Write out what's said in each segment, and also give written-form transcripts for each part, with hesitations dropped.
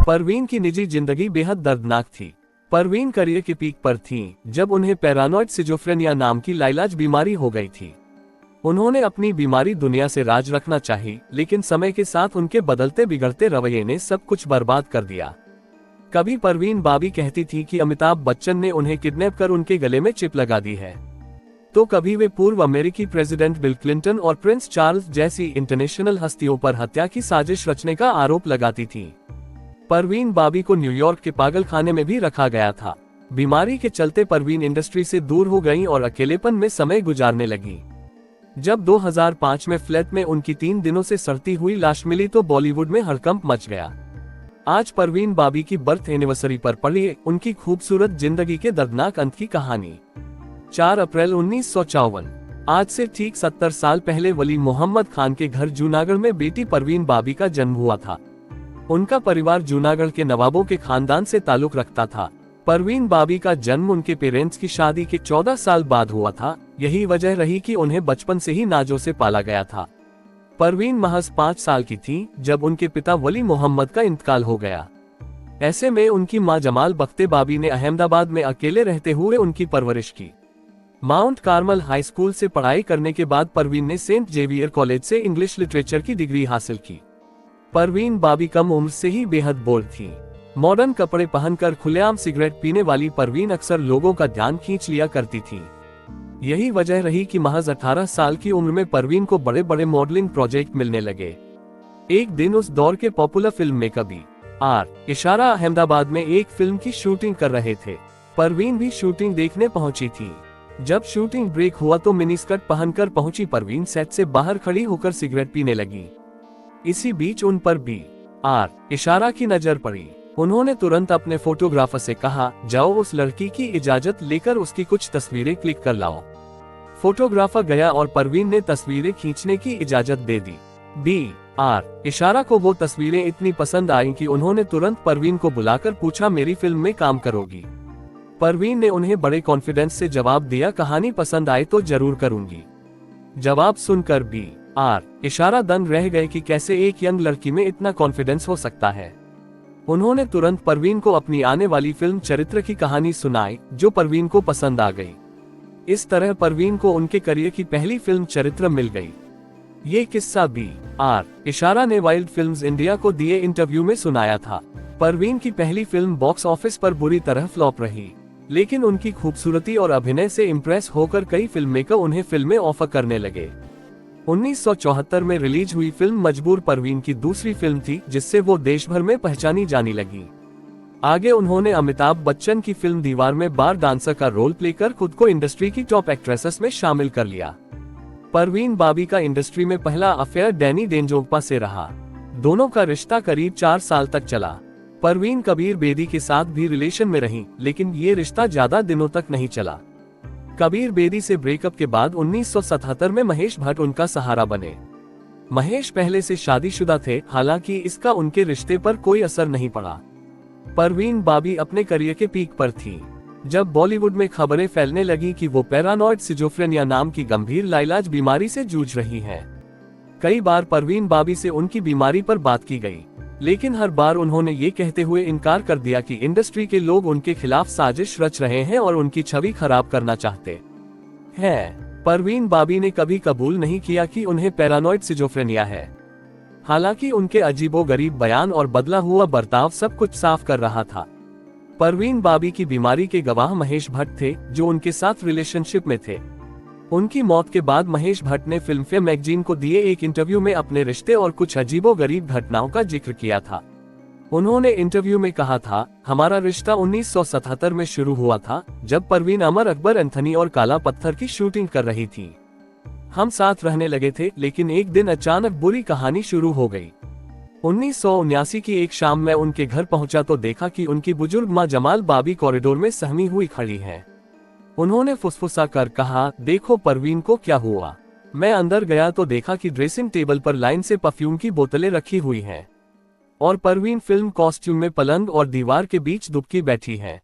परवीन की निजी जिंदगी बेहद दर्दनाक थी। परवीन करियर के पीक पर थीं, जब उन्हें पैरानॉइड सिजोफ्रेनिया नाम की लाइलाज बीमारी हो गई थी। उन्होंने अपनी बीमारी दुनिया से राज रखना चाही, लेकिन समय के साथ उनके बदलते बिगड़ते रवैये ने सब कुछ बर्बाद कर दिया। कभी परवीन बाबी कहती थी कि अमिताभ बच्चन ने उन्हें किडनैप कर उनके गले में चिप लगा दी है, तो कभी वे पूर्व अमेरिकी प्रेसिडेंट बिल क्लिंटन और प्रिंस चार्ल्स जैसी इंटरनेशनल हस्तियों पर हत्या की साजिश रचने का आरोप लगाती थीं। परवीन बाबी को न्यूयॉर्क के पागलखाने में भी रखा गया था। बीमारी के चलते परवीन इंडस्ट्री से दूर हो गईं और अकेलेपन में समय गुजारने लगी। जब 2005 में फ्लैट में उनकी 3 दिनों से सड़ती हुई लाश मिली तो बॉलीवुड में हड़कंप मच गया। आज परवीन बाबी की बर्थ एनिवर्सरी पर पढ़िए उनकी खूबसूरत जिंदगी के दर्दनाक अंत की कहानी। 4 अप्रैल 1954। आज से ठीक 70 साल पहले वली मोहम्मद खान के घर जूनागढ़ में बेटी परवीन बाबी का जन्म हुआ था। उनका परिवार जूनागढ़ के नवाबों के खानदान से ताल्लुक रखता था। परवीन बाबी का जन्म उनके पेरेंट्स की शादी के 14 साल बाद हुआ था। यही वजह रही कि उन्हें बचपन से ही नाजों से पाला गया था। परवीन महज 5 साल की थी जब उनके पिता वली मोहम्मद का इंतकाल हो गया। ऐसे में उनकी मां जमाल बख्ते बाबी ने अहमदाबाद में अकेले रहते हुए उनकी परवरिश की। माउंट कार्मल हाई स्कूल से पढ़ाई करने के बाद परवीन ने सेंट जेवियर कॉलेज से इंग्लिश लिटरेचर की डिग्री हासिल की। परवीन बाबी कम उम्र से ही बेहद बोल्ड थी। मॉडर्न कपड़े पहनकर खुलेआम सिगरेट पीने वाली परवीन अक्सर लोगों का ध्यान खींच लिया करती थी। यही वजह रही कि महज 18 साल की उम्र में परवीन को बड़े बड़े मॉडलिंग प्रोजेक्ट मिलने लगे। एक दिन उस दौर के पॉपुलर फिल्म मेकर B.R. इशारा अहमदाबाद में एक फिल्म की शूटिंग कर रहे थे। परवीन भी शूटिंग देखने पहुंची थी। जब शूटिंग ब्रेक हुआ तो मिनीस्कर्ट पहनकर पहुंची परवीन सेट से बाहर खड़ी होकर सिगरेट पीने लगी। इसी बीच उन पर B.R. इशारा की नजर पड़ी। उन्होंने तुरंत अपने फोटोग्राफर से कहा, जाओ उस लड़की की इजाजत लेकर उसकी कुछ तस्वीरें क्लिक कर लाओ। फोटोग्राफर गया और परवीन ने तस्वीरें खींचने की इजाजत दे दी। B.R. इशारा को वो तस्वीरें इतनी पसंद आईं कि उन्होंने तुरंत परवीन को बुलाकर पूछा, मेरी फिल्म में काम करोगी? परवीन ने उन्हें बड़े कॉन्फिडेंस से जवाब दिया, कहानी पसंद आए तो जरूर करूंगी। जवाब सुनकर B.R. इशारा दंग रह गए कि कैसे एक यंग लड़की में इतना कॉन्फिडेंस हो सकता है। उन्होंने तुरंत परवीन को अपनी आने वाली फिल्म चरित्र की कहानी सुनाई, जो परवीन को पसंद आ गई। इस तरह परवीन को उनके करियर की पहली फिल्म चरित्र मिल गई। ये किस्सा B.R. इशारा ने वाइल्ड फिल्म्स इंडिया को दिए इंटरव्यू में सुनाया था। परवीन की पहली फिल्म बॉक्स ऑफिस पर बुरी तरह फ्लॉप रही, लेकिन उनकी खूबसूरती और अभिनय से इम्प्रेस होकर कई फिल्ममेकर उन्हें फिल्में ऑफर करने लगे। 1974 में रिलीज हुई फिल्म मजबूर परवीन की दूसरी फिल्म थी, जिससे वो देश भर में पहचानी जाने लगी। आगे उन्होंने अमिताभ बच्चन की फिल्म दीवार में बार डांसर का रोल प्ले कर खुद को इंडस्ट्री की टॉप एक्ट्रेसेस में शामिल कर लिया। परवीन बाबी का इंडस्ट्री में पहला अफेयर डैनी डेंजोंगपा से रहा। दोनों का रिश्ता करीब 4 साल तक चला। परवीन कबीर बेदी के साथ भी रिलेशन में रही, लेकिन ये रिश्ता ज्यादा दिनों तक नहीं चला। कबीर बेदी से ब्रेकअप के बाद 1977 में महेश भट्ट उनका सहारा बने। महेश पहले से शादीशुदा थे, हालांकि इसका उनके रिश्ते पर कोई असर नहीं पड़ा। परवीन बाबी अपने करियर के पीक पर थी, जब बॉलीवुड में खबरें फैलने लगी कि वो पैरानॉइड सिजोफ्रेनिया नाम की गंभीर लाइलाज बीमारी से जूझ रही हैं। कई बार परवीन बाबी से उनकी बीमारी पर बात की गई, लेकिन हर बार उन्होंने ये कहते हुए इनकार कर दिया कि इंडस्ट्री के लोग उनके खिलाफ साजिश रच रहे हैं और उनकी छवि खराब करना चाहते हैं। परवीन बाबी ने कभी कबूल नहीं किया कि उन्हें पैरानॉइड सिजोफ्रेनिया है। हालांकि उनके अजीबोगरीब बयान और बदला हुआ बर्ताव सब कुछ साफ कर रहा था। परवीन बाबी की बीमारी के गवाह महेश भट्ट थे, जो उनके साथ रिलेशनशिप में थे। उनकी मौत के बाद महेश भट्ट ने फिल्मफेयर मैगजीन को दिए एक इंटरव्यू में अपने रिश्ते और कुछ अजीबोगरीब घटनाओं का जिक्र किया था। उन्होंने इंटरव्यू में कहा था, हमारा रिश्ता 1977 में शुरू हुआ था, जब परवीन अमर अकबर एंथनी और काला पत्थर की शूटिंग कर रही थी। हम साथ रहने लगे थे, लेकिन एक दिन अचानक बुरी कहानी शुरू हो गई। 1979 की एक शाम मैं उनके घर पहुंचा तो देखा कि उनकी बुजुर्ग मां जमाल बाबी कॉरिडोर में सहमी हुई खड़ी हैं। उन्होंने फुसफुसा कर कहा, देखो परवीन को क्या हुआ। मैं अंदर गया तो देखा कि ड्रेसिंग टेबल पर लाइन से परफ्यूम की बोतलें रखी हुई हैं और परवीन फिल्म कॉस्ट्यूम में पलंग और दीवार के बीच दुबकी बैठी है।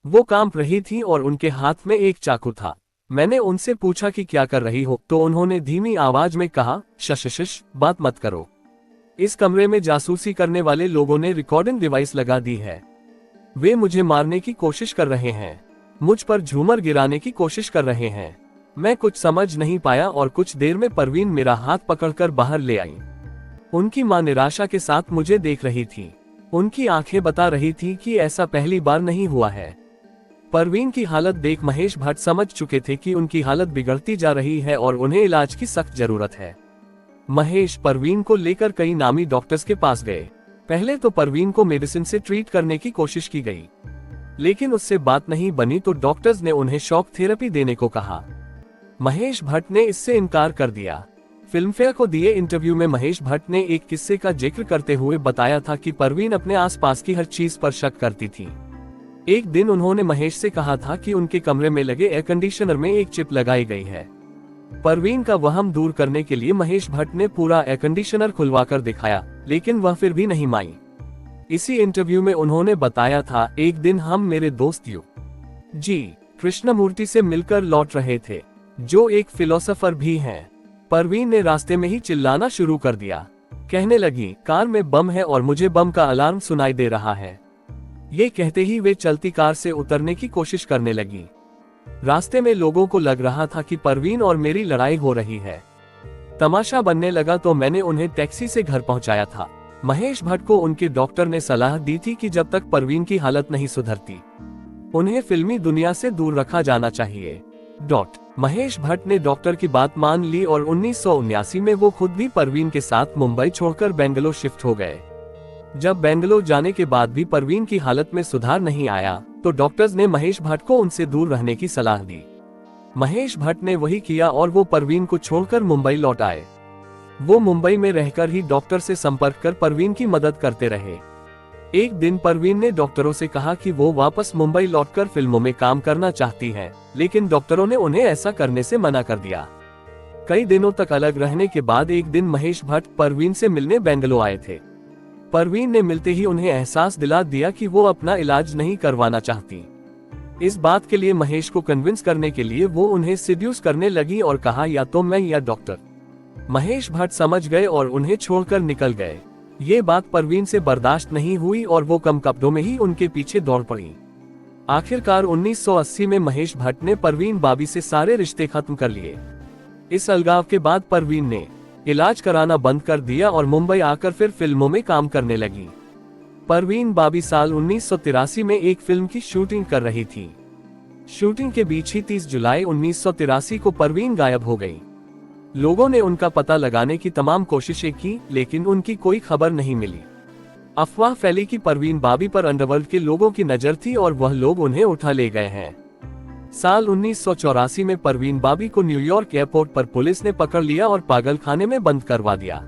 वो कांप रही थी और उनके हाथ में एक चाकू था। मैंने उनसे पूछा कि क्या कर रही हो, तो उन्होंने धीमी आवाज में कहा, शश बात मत करो। इस कमरे में जासूसी करने वाले लोगों ने रिकॉर्डिंग डिवाइस लगा दी है। वे मुझे मारने की कोशिश कर रहे हैं, मुझ पर झूमर गिराने की कोशिश कर रहे हैं। मैं कुछ समझ नहीं पाया और कुछ देर में परवीन मेरा हाथ पकड़कर बाहर ले आई। उनकी मां निराशा के साथ मुझे देख रही थी। उनकी आंखें बता रही थी कि ऐसा पहली बार नहीं हुआ है। परवीन की हालत देख महेश भट्ट समझ चुके थे कि उनकी हालत बिगड़ती जा रही है और उन्हें इलाज की सख्त जरूरत है। महेश परवीन को लेकर कई नामी डॉक्टर्स के पास गए। पहले तो परवीन को मेडिसिन से ट्रीट करने की कोशिश की गई, लेकिन उससे बात नहीं बनी तो डॉक्टर्स ने उन्हें शॉक थेरेपी देने को कहा। महेश भट्ट ने इससे इनकार कर दिया। फिल्मफेयर को दिए इंटरव्यू में महेश भट्ट ने एक किस्से का जिक्र करते हुए बताया था कि परवीन अपने आसपास की हर चीज पर शक करती थी। एक दिन उन्होंने महेश से कहा था कि उनके कमरे में लगे एयर कंडीशनर में एक चिप लगाई गई है। परवीन का वहम दूर करने के लिए महेश भट्ट ने पूरा एयर कंडीशनर खुलवाकर दिखाया, लेकिन वह फिर भी नहीं मानी। इसी इंटरव्यू में उन्होंने बताया था, एक दिन हम मेरे दोस्त जी कृष्णमूर्ति से मिलकर लौट रहे थे, जो एक फिलोसोफर भी हैं। परवीन ने रास्ते में ही चिल्लाना शुरू कर दिया। कहने लगी, कार में बम है और मुझे बम का अलार्म सुनाई दे रहा है। ये कहते ही वे चलती कार से उतरने की कोशिश करने लगी। रास्ते में लोगों को लग रहा था कि परवीन और मेरी लड़ाई हो रही है। तमाशा बनने लगा तो मैंने उन्हें टैक्सी से घर पहुंचाया था। महेश भट्ट को उनके डॉक्टर ने सलाह दी थी कि जब तक परवीन की हालत नहीं सुधरती, उन्हें फिल्मी दुनिया से दूर रखा जाना चाहिए। महेश भट्ट ने डॉक्टर की बात मान ली और 1979 में वो खुद भी परवीन के साथ मुंबई छोड़कर बेंगलोर शिफ्ट हो गए। जब बेंगलोर जाने के बाद भी परवीन की हालत में सुधार नहीं आया तो डॉक्टर्स ने महेश भट्ट को उनसे दूर रहने की सलाह दी। महेश भट्ट ने वही किया और वो परवीन को छोड़कर मुंबई लौट आए। वो मुंबई में रहकर ही डॉक्टर से संपर्क कर परवीन की मदद करते रहे। एक दिन परवीन ने डॉक्टरों से कहा कि वो वापस मुंबई लौटकर फिल्मों में काम करना चाहती है, लेकिन डॉक्टरों ने उन्हें ऐसा करने से मना कर दिया। कई दिनों तक अलग रहने के बाद एक दिन महेश भट्ट परवीन से मिलने बेंगलोर आए थे। परवीन ने मिलते ही उन्हें एहसास दिला दिया कि वो अपना इलाज नहीं करवाना चाहती। इस बात के लिए महेश को कन्विंस करने के लिए वो उन्हें सिड्यूस करने लगी और कहा, या तो मैं या डॉक्टर। महेश भट्ट समझ गए और उन्हें छोड़कर निकल गए। ये बात परवीन से बर्दाश्त नहीं हुई और वो कम कपड़ों में ही उनके पीछे दौड़ पड़ी। आखिरकार 1980 में महेश भट्ट ने परवीन बाबी से सारे रिश्ते खत्म कर लिए। इस अलगाव के बाद परवीन ने इलाज कराना बंद कर दिया और मुंबई आकर फिर फिल्मों में काम करने लगी। परवीन बाबी साल 1983 में एक फिल्म की शूटिंग कर रही थी। शूटिंग के बीच ही 30 जुलाई 1983 को परवीन गायब हो गई। लोगों ने उनका पता लगाने की तमाम कोशिशें की, लेकिन उनकी कोई खबर नहीं मिली। अफवाह फैली कि परवीन बाबी पर अंडरवर्ल्ड के लोगों की नजर थी और वह लोग उन्हें उठा ले गए हैं। साल 1984 में परवीन बाबी को न्यूयॉर्क एयरपोर्ट पर पुलिस ने पकड़ लिया और पागलखाने में बंद करवा दिया।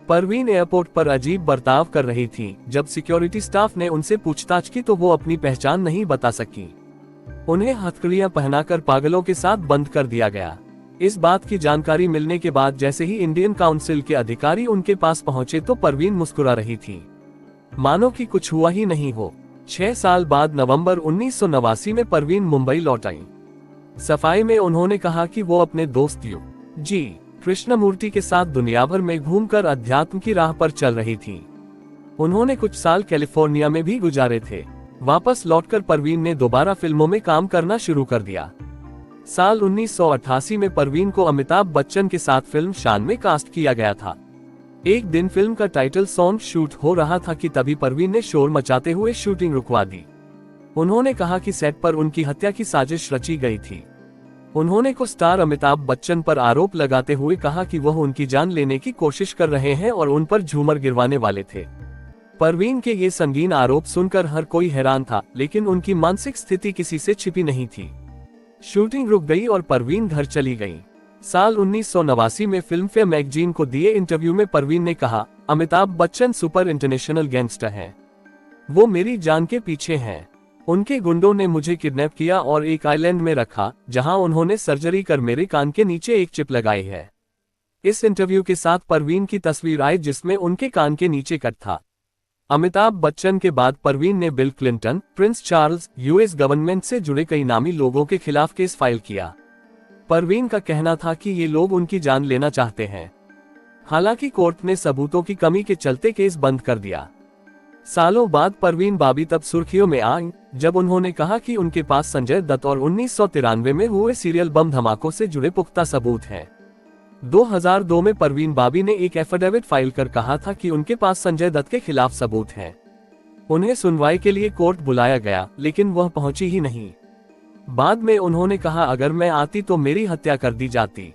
परवीन एयरपोर्ट पर अजीब बर्ताव कर रही थी। जब सिक्योरिटी स्टाफ ने उनसे पूछताछ की तो वो अपनी पहचान नहीं बता सकी। उन्हें हथकड़ियां पहनाकर पागलों के साथ बंद कर दिया गया। इस बात की जानकारी मिलने के बाद जैसे ही इंडियन काउंसिल के अधिकारी उनके पास पहुंचे तो परवीन मुस्कुरा रही थी, मानो कि कुछ हुआ ही नहीं हो। 6 साल बाद नवंबर 1989 में परवीन मुंबई लौट आई। सफाई में उन्होंने कहा कि वो अपने दोस्त जी कृष्णमूर्ति के साथ दुनिया भर में घूमकर अध्यात्म की राह पर चल रही थी। उन्होंने कुछ साल कैलिफोर्निया में भी गुजारे थे। वापस लौटकर परवीन ने दोबारा फिल्मों में काम करना शुरू कर दिया। साल 1988 में परवीन को अमिताभ बच्चन के साथ फिल्म शान में कास्ट किया गया था। एक दिन फिल्म का टाइटल सॉन्ग शूट हो रहा था कि तभी परवीन ने शोर मचाते हुए शूटिंग रुकवा दी। उन्होंने कहा कि सेट पर उनकी हत्या की साजिश रची गई थी। उन्होंने को स्टार अमिताभ बच्चन पर आरोप लगाते हुए कहा कि वह उनकी जान लेने की कोशिश कर रहे हैं और उन पर झूमर गिरवाने वाले थे। परवीन के ये संगीन आरोप सुनकर हर कोई हैरान था, लेकिन उनकी मानसिक स्थिति किसी से छिपी नहीं थी। शूटिंग रुक गई और परवीन घर चली गई। साल 1989 में फिल्मफेयर मैगजीन को दिए इंटरव्यू में परवीन ने कहा, Amitabh Bachchan super international gangster हैं। वो मेरी जान के पीछे हैं। उनके गुंडों ने मुझे किडनैप किया और एक आइलैंड में रखा, जहां उन्होंने सर्जरी कर मेरे कान के नीचे एक चिप लगाई है। इस इंटरव्यू के साथ परवीन की तस्वीर आई जिसमें उनके कान के नीचे कट था। अमिताभ बच्चन के बाद परवीन ने bill Clinton, Prince Charles, US government से जुड़े कई नामी लोगों के खिलाफ केस फाइल किया। परवीन का कहना था कि ये लोग उनकी जान लेना चाहते हैं। हालांकि कोर्ट ने सबूतों की कमी के चलते केस बंद कर दिया। सालों बाद परवीन बाबी तब सुर्खियों में आई जब उन्होंने कहा कि उनके पास संजय दत्त और 1993 में हुए सीरियल बम धमाकों से जुड़े पुख्ता सबूत हैं। 2002 में परवीन बाबी ने एक एफिडेविट फाइल कर कहा था कि उनके पास संजय दत्त के खिलाफ सबूत हैं। उन्हें सुनवाई के लिए कोर्ट बुलाया गया, लेकिन वह पहुंची ही नहीं। बाद में उन्होंने कहा, अगर मैं आती तो मेरी हत्या कर दी जाती।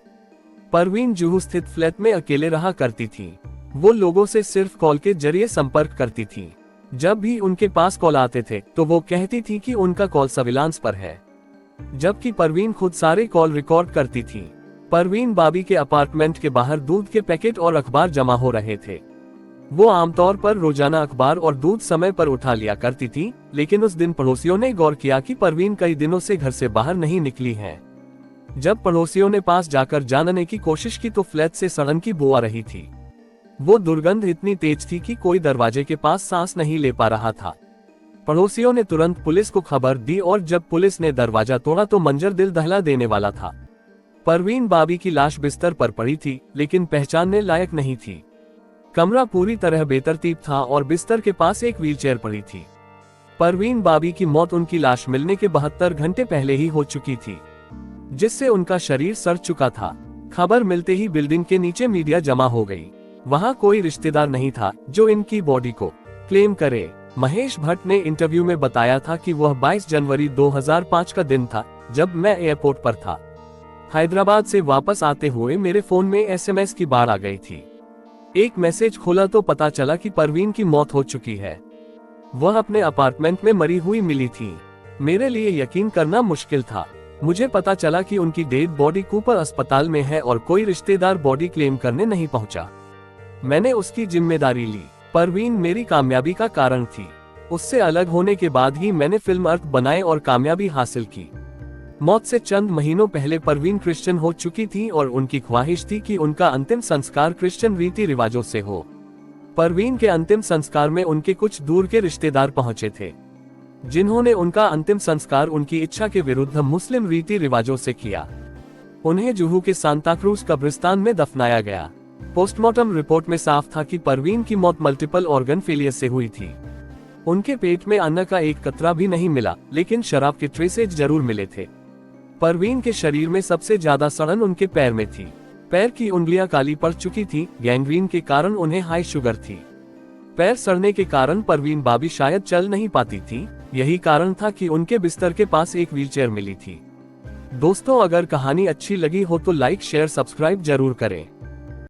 परवीन जुहू स्थित फ्लैट में अकेले रहा करती थी। वो लोगों से सिर्फ कॉल के जरिए संपर्क करती थी। जब भी उनके पास कॉल आते थे तो वो कहती थी कि उनका कॉल सर्विलांस पर है, जबकि परवीन खुद सारे कॉल रिकॉर्ड करती थी। परवीन बाबी के अपार्टमेंट के बाहर दूध के पैकेट और अखबार जमा हो रहे थे। वो आमतौर पर रोजाना अखबार और दूध समय पर उठा लिया करती थी, लेकिन उस दिन पड़ोसियों ने गौर किया कि परवीन कई दिनों से घर से बाहर नहीं निकली है। जब पड़ोसियों ने पास जाकर जानने की कोशिश की तो फ्लैट से सड़न की बू आ रही थी। वो दुर्गंध इतनी तेज थी कि कोई दरवाजे के पास सांस नहीं ले पा रहा था। पड़ोसियों ने तुरंत पुलिस को खबर दी और जब पुलिस ने दरवाजा तोड़ा तो मंजर दिल दहला देने वाला था। परवीन बाबी की लाश बिस्तर पर पड़ी थी, लेकिन पहचानने लायक नहीं थी। कमरा पूरी तरह बेतरतीब था और बिस्तर के पास एक व्हीलचेयर पड़ी थी। परवीन बाबी की मौत उनकी लाश मिलने के 72 घंटे पहले ही हो चुकी थी, जिससे उनका शरीर सड़ चुका था। खबर मिलते ही बिल्डिंग के नीचे मीडिया जमा हो गई। वहां कोई रिश्तेदार नहीं था जो इनकी बॉडी को क्लेम करे। महेश भट्ट ने इंटरव्यू में बताया था कि वह 22 जनवरी 2005 का दिन था जब मैं एयरपोर्ट पर था। हैदराबाद से वापस आते हुए मेरे फोन में एसएमएस की बाढ़ आ गई थी। एक मैसेज खोला तो पता चला कि परवीन की मौत हो चुकी है। वह अपने अपार्टमेंट में मरी हुई मिली थी। मेरे लिए यकीन करना मुश्किल था। मुझे पता चला कि उनकी डेड बॉडी कूपर अस्पताल में है और कोई रिश्तेदार बॉडी क्लेम करने नहीं पहुंचा। मैंने उसकी जिम्मेदारी ली। परवीन मेरी कामयाबी का कारण थी। उससे अलग होने के बाद ही मैंने फिल्म अर्थ बनाए और कामयाबी हासिल की। मौत से चंद महीनों पहले परवीन क्रिश्चियन हो चुकी थी और उनकी ख्वाहिश थी कि उनका अंतिम संस्कार क्रिश्चियन रीति रिवाजों से हो। परवीन के अंतिम संस्कार में उनके कुछ दूर के रिश्तेदार पहुंचे थे, जिन्होंने उनका अंतिम संस्कार उनकी इच्छा के विरुद्ध मुस्लिम रीति रिवाजों से किया। उन्हें जुहू के सांता क्रूज कब्रिस्तान में दफनाया गया। पोस्टमार्टम रिपोर्ट में साफ था कि परवीन की मौत मल्टीपल ऑर्गन फेलियर से हुई थी। उनके पेट में अन्न का एक कतरा भी नहीं मिला, लेकिन शराब के ट्रेसेज जरूर मिले थे। परवीन के शरीर में सबसे ज्यादा सड़न उनके पैर में थी। पैर की उंगलियां काली पड़ चुकी थी। गैंग्रीन के कारण उन्हें हाई शुगर थी। पैर सड़ने के कारण परवीन बाबी शायद चल नहीं पाती थी। यही कारण था कि उनके बिस्तर के पास एक व्हीलचेयर मिली थी। दोस्तों, अगर कहानी अच्छी लगी हो तो लाइक शेयर सब्सक्राइब जरूर करें।